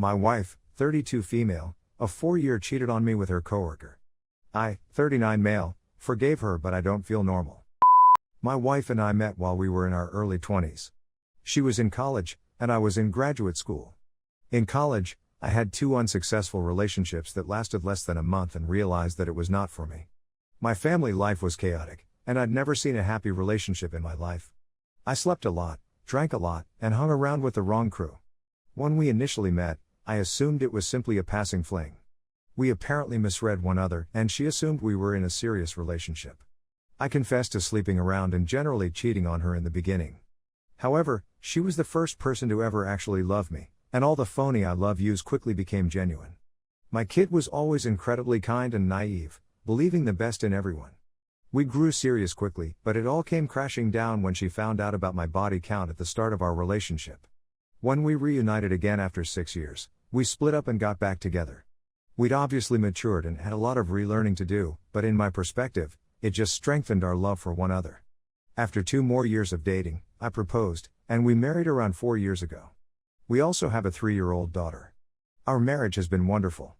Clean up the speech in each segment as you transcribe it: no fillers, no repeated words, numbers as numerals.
My wife, 32 female, of 4-year cheated on me with her coworker. I, 39 male, forgave her but I don't feel normal. My wife and I met while we were in our early 20s. She was in college, and I was in graduate school. In college, I had 2 unsuccessful relationships that lasted less than a month and realized that it was not for me. My family life was chaotic, and I'd never seen a happy relationship in my life. I slept a lot, drank a lot, and hung around with the wrong crew. When we initially met, I assumed it was simply a passing fling. We apparently misread one another, and she assumed we were in a serious relationship. I confessed to sleeping around and generally cheating on her in the beginning. However, she was the first person to ever actually love me, and all the phony I love yous quickly became genuine. My kid was always incredibly kind and naive, believing the best in everyone. We grew serious quickly, but it all came crashing down when she found out about my body count at the start of our relationship. When we reunited again after 6 years, we split up and got back together. We'd obviously matured and had a lot of relearning to do, but in my perspective, it just strengthened our love for one another. After 2 more years of dating, I proposed, and we married around 4 years ago. We also have a 3-year-old daughter. Our marriage has been wonderful.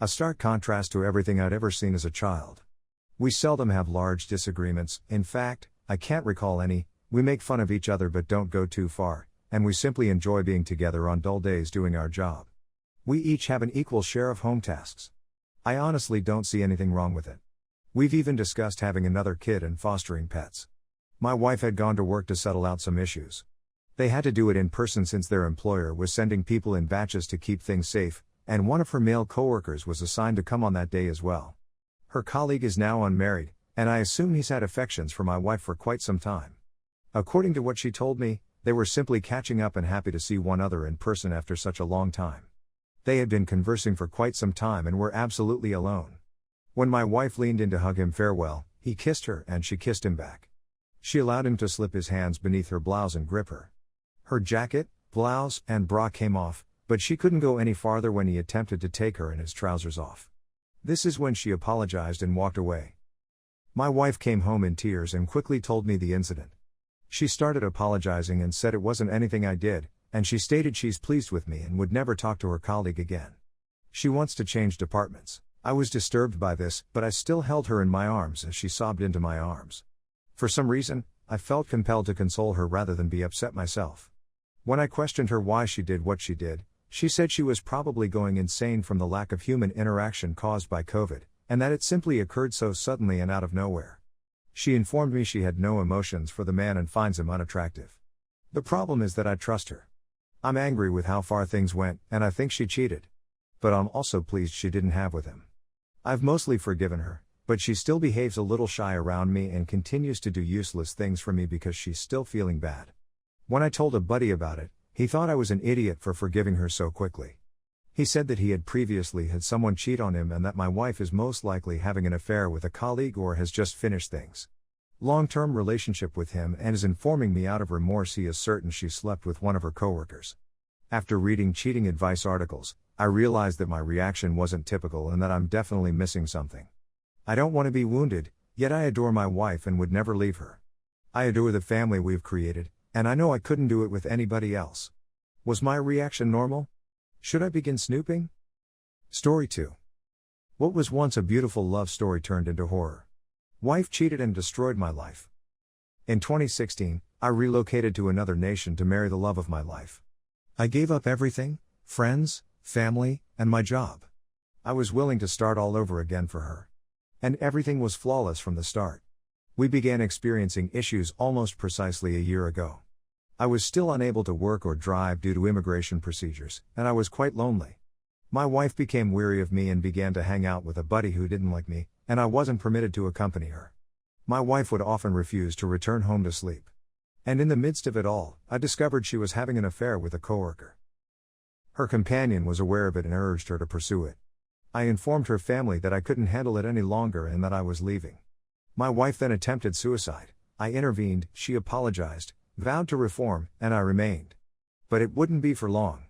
A stark contrast to everything I'd ever seen as a child. We seldom have large disagreements, in fact, I can't recall any. We make fun of each other but don't go too far, and we simply enjoy being together on dull days doing our job. We each have an equal share of home tasks. I honestly don't see anything wrong with it. We've even discussed having another kid and fostering pets. My wife had gone to work to settle out some issues. They had to do it in person since their employer was sending people in batches to keep things safe, and one of her male coworkers was assigned to come on that day as well. Her colleague is now unmarried, and I assume he's had affections for my wife for quite some time. According to what she told me, they were simply catching up and happy to see one another in person after such a long time. They had been conversing for quite some time and were absolutely alone. When my wife leaned in to hug him farewell, he kissed her and she kissed him back. She allowed him to slip his hands beneath her blouse and grip her. Her jacket, blouse, and bra came off, but she couldn't go any farther when he attempted to take her and his trousers off. This is when she apologized and walked away. My wife came home in tears and quickly told me the incident. She started apologizing and said it wasn't anything I did, and she stated she's pleased with me and would never talk to her colleague again. She wants to change departments. I was disturbed by this, but I still held her in my arms as she sobbed into my arms. For some reason, I felt compelled to console her rather than be upset myself. When I questioned her why she did what she did, she said she was probably going insane from the lack of human interaction caused by COVID, and that it simply occurred so suddenly and out of nowhere. She informed me she had no emotions for the man and finds him unattractive. The problem is that I trust her. I'm angry with how far things went, and I think she cheated. But I'm also pleased she didn't have with him. I've mostly forgiven her, but she still behaves a little shy around me and continues to do useless things for me because she's still feeling bad. When I told a buddy about it, he thought I was an idiot for forgiving her so quickly. He said that he had previously had someone cheat on him and that my wife is most likely having an affair with a colleague or has just finished things. Long-term relationship with him and is informing me out of remorse he is certain she slept with one of her coworkers. After reading cheating advice articles, I realized that my reaction wasn't typical and that I'm definitely missing something. I don't want to be wounded, yet I adore my wife and would never leave her. I adore the family we've created, and I know I couldn't do it with anybody else. Was my reaction normal? Should I begin snooping? Story 2. What was once a beautiful love story turned into horror. Wife cheated and destroyed my life. In 2016, I relocated to another nation to marry the love of my life. I gave up everything, friends, family, and my job. I was willing to start all over again for her. And everything was flawless from the start. We began experiencing issues almost precisely a year ago. I was still unable to work or drive due to immigration procedures, and I was quite lonely. My wife became weary of me and began to hang out with a buddy who didn't like me, and I wasn't permitted to accompany her. My wife would often refuse to return home to sleep. And in the midst of it all, I discovered she was having an affair with a coworker. Her companion was aware of it and urged her to pursue it. I informed her family that I couldn't handle it any longer and that I was leaving. My wife then attempted suicide. I intervened, she apologized, vowed to reform, and I remained. But it wouldn't be for long.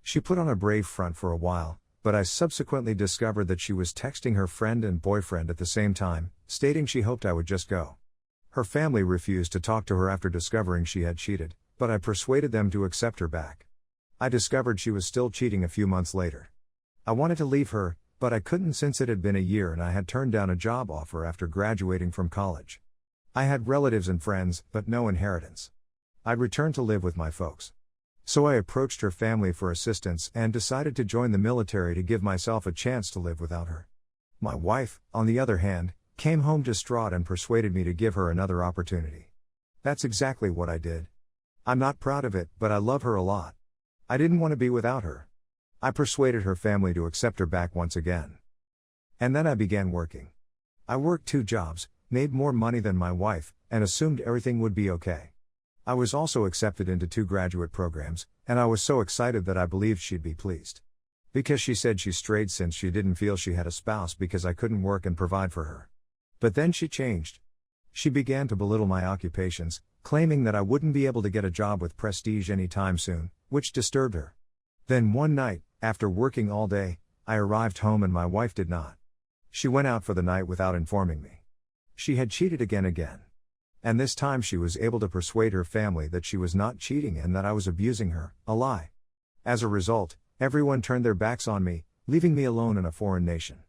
She put on a brave front for a while, but I subsequently discovered that she was texting her friend and boyfriend at the same time, stating she hoped I would just go. Her family refused to talk to her after discovering she had cheated, but I persuaded them to accept her back. I discovered she was still cheating a few months later. I wanted to leave her, but I couldn't since it had been a year and I had turned down a job offer after graduating from college. I had relatives and friends, but no inheritance. I'd returned to live with my folks. So I approached her family for assistance and decided to join the military to give myself a chance to live without her. My wife, on the other hand, came home distraught and persuaded me to give her another opportunity. That's exactly what I did. I'm not proud of it, but I love her a lot. I didn't want to be without her. I persuaded her family to accept her back once again. And then I began working. I worked 2 jobs, made more money than my wife, and assumed everything would be okay. I was also accepted into 2 graduate programs, and I was so excited that I believed she'd be pleased. Because she said she strayed since she didn't feel she had a spouse because I couldn't work and provide for her. But then she changed. She began to belittle my occupations, claiming that I wouldn't be able to get a job with prestige anytime soon, which disturbed her. Then one night, after working all day, I arrived home and my wife did not. She went out for the night without informing me. She had cheated again. And this time she was able to persuade her family that she was not cheating and that I was abusing her, a lie. As a result, everyone turned their backs on me, leaving me alone in a foreign nation.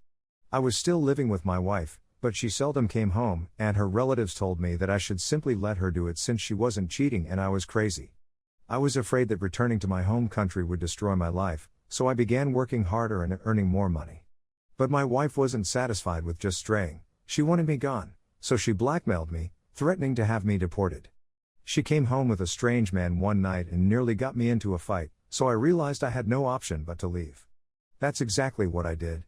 I was still living with my wife, but she seldom came home, and her relatives told me that I should simply let her do it since she wasn't cheating and I was crazy. I was afraid that returning to my home country would destroy my life, so I began working harder and earning more money. But my wife wasn't satisfied with just straying, she wanted me gone, so she blackmailed me, threatening to have me deported. She came home with a strange man one night and nearly got me into a fight, so I realized I had no option but to leave. That's exactly what I did.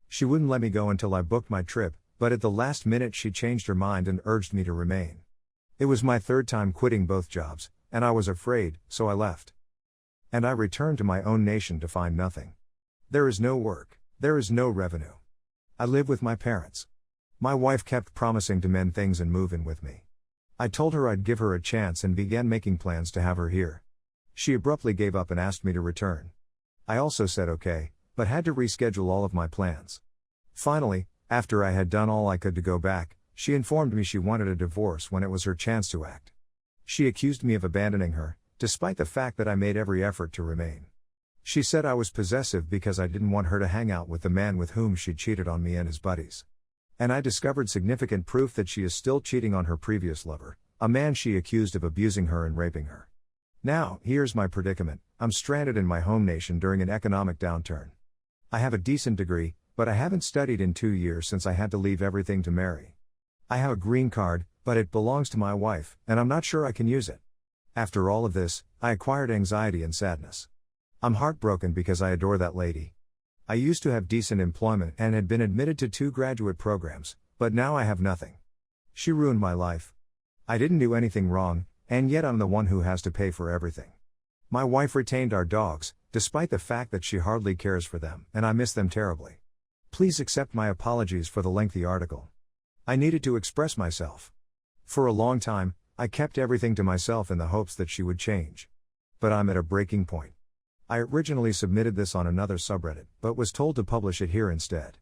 She wouldn't let me go until I booked my trip, but at the last minute she changed her mind and urged me to remain. It was my 3rd time quitting both jobs, and I was afraid, so I left. And I returned to my own nation to find nothing. There is no work, there is no revenue. I live with my parents. My wife kept promising to mend things and move in with me. I told her I'd give her a chance and began making plans to have her here. She abruptly gave up and asked me to return. I also said okay, but had to reschedule all of my plans. Finally, after I had done all I could to go back, she informed me she wanted a divorce when it was her chance to act. She accused me of abandoning her, despite the fact that I made every effort to remain. She said I was possessive because I didn't want her to hang out with the man with whom she cheated on me and his buddies. And I discovered significant proof that she is still cheating on her previous lover, a man she accused of abusing her and raping her. Now, here's my predicament: I'm stranded in my home nation during an economic downturn. I have a decent degree, but I haven't studied in 2 years since I had to leave everything to marry. I have a green card, but it belongs to my wife, and I'm not sure I can use it. After all of this, I acquired anxiety and sadness. I'm heartbroken because I adore that lady. I used to have decent employment and had been admitted to 2 graduate programs, but now I have nothing. She ruined my life. I didn't do anything wrong, and yet I'm the one who has to pay for everything. My wife retained our dogs, despite the fact that she hardly cares for them, and I miss them terribly. Please accept my apologies for the lengthy article. I needed to express myself. For a long time, I kept everything to myself in the hopes that she would change. But I'm at a breaking point. I originally submitted this on another subreddit, but was told to publish it here instead.